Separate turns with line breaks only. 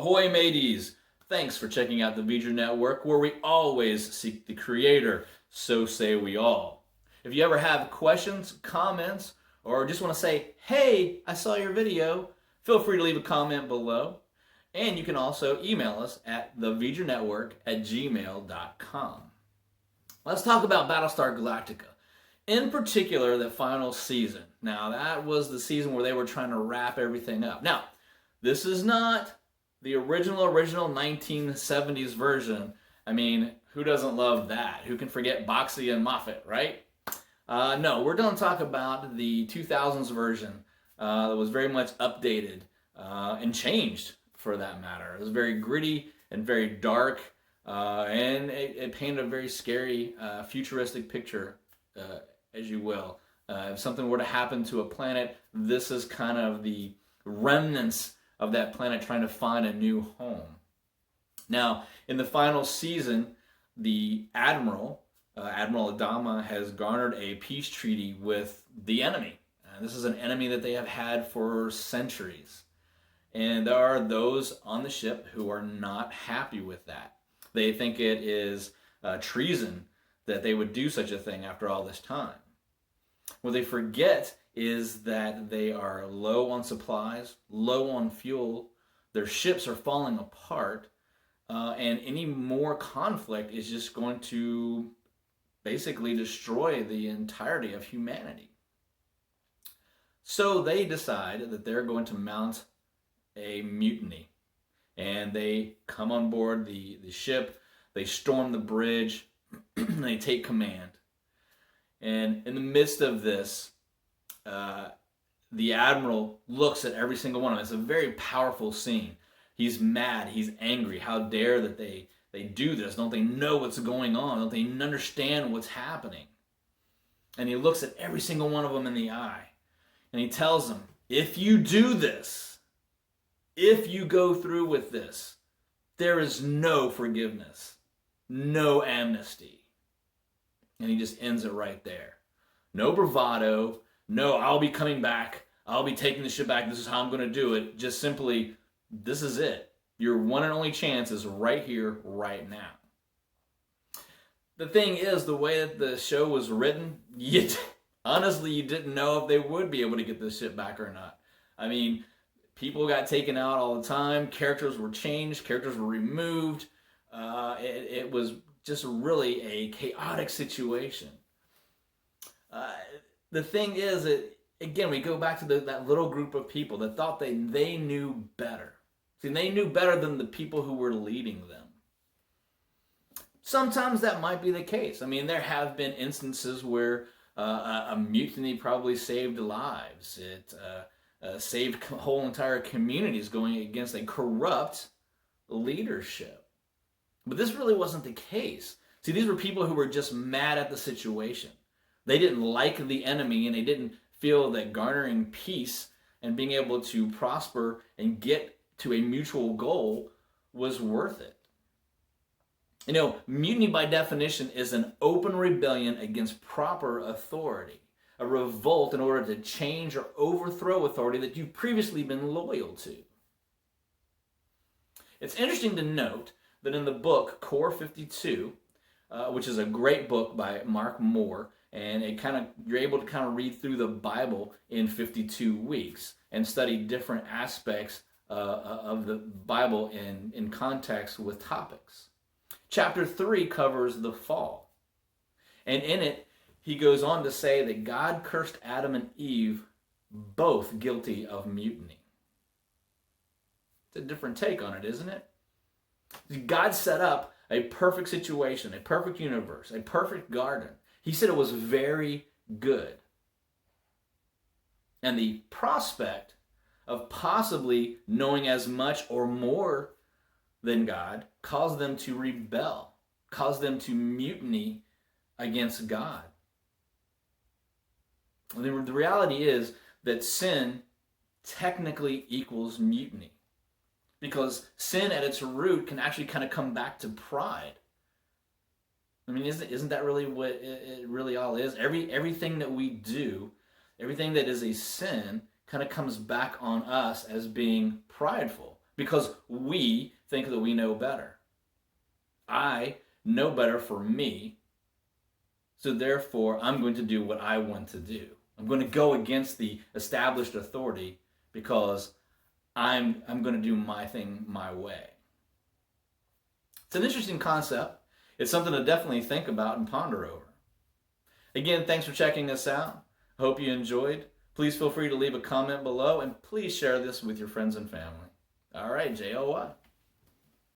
Ahoy mateys! Thanks for checking out the Vidra Network, where we always seek the Creator, so say we all. If you ever have questions, comments, or just want to say, hey, I saw your video, feel free to leave a comment below. And you can also email us at thevidranetwork@gmail.com. Let's talk about Battlestar Galactica. In particular, the final season. Now, that was the season where they were trying to wrap everything up. Now, this is not the original 1970s version. I mean, who doesn't love that? Who can forget Boxey and Moffat, right? No, we're going to talk about the 2000s version that was very much updated and changed, for that matter. It was very gritty and very dark, and it painted a very scary, futuristic picture, as you will. If something were to happen to a planet, this is kind of the remnants of that planet trying to find a new home. Now, in the final season, the Admiral Adama, has garnered a peace treaty with the enemy. This is an enemy that they have had for centuries. And there are those on the ship who are not happy with that. They think it is treason that they would do such a thing after all this time. What they forget is that they are low on supplies, low on fuel, their ships are falling apart, and any more conflict is just going to basically destroy the entirety of humanity. So they decide that they're going to mount a mutiny, and they come on board the ship, they storm the bridge, they take command. And in the midst of this, the Admiral looks at every single one of them. It's a very powerful scene. He's mad, he's angry. How dare that they do this? Don't they know what's going on? Don't they understand what's happening? And he looks at every single one of them in the eye. And he tells them, if you do this, if you go through with this, there is no forgiveness, no amnesty. And he just ends it right there. No bravado, no, I'll be coming back, I'll be taking the ship back, this is how I'm going to do it. Just simply, this is it. Your one and only chance is right here, right now. The thing is, the way that the show was written, honestly, you didn't know if they would be able to get the ship back or not. I mean, people got taken out all the time, characters were changed, characters were removed. It was just really a chaotic situation. The thing is that, again, we go back to that little group of people that thought they knew better. See, they knew better than the people who were leading them. Sometimes that might be the case. I mean, there have been instances where a mutiny probably saved lives. It saved whole entire communities going against a corrupt leadership. But this really wasn't the case. See, these were people who were just mad at the situation. They didn't like the enemy, and they didn't feel that garnering peace and being able to prosper and get to a mutual goal was worth it. You know, mutiny by definition is an open rebellion against proper authority, a revolt in order to change or overthrow authority that you've previously been loyal to. It's interesting to note that in the book Core 52, which is a great book by Mark Moore, and you're able to kind of read through the Bible in 52 weeks and study different aspects of the Bible in context with topics. Chapter 3 covers the fall. And in it, he goes on to say that God cursed Adam and Eve, both guilty of mutiny. It's a different take on it, isn't it? God set up a perfect situation, a perfect universe, a perfect garden. He said it was very good. And the prospect of possibly knowing as much or more than God caused them to rebel, caused them to mutiny against God. And the reality is that sin technically equals mutiny, because sin at its root can actually kind of come back to pride. I mean, isn't that really what it really all is? Everything that we do, everything that is a sin, kind of comes back on us as being prideful, because we think that we know better. I know better for me, so therefore I'm going to do what I want to do. I'm going to go against the established authority because I'm going to do my thing my way. It's an interesting concept. It's something to definitely think about and ponder over. Again, thanks for checking us out. I hope you enjoyed. Please feel free to leave a comment below, and please share this with your friends and family. All right, JOY.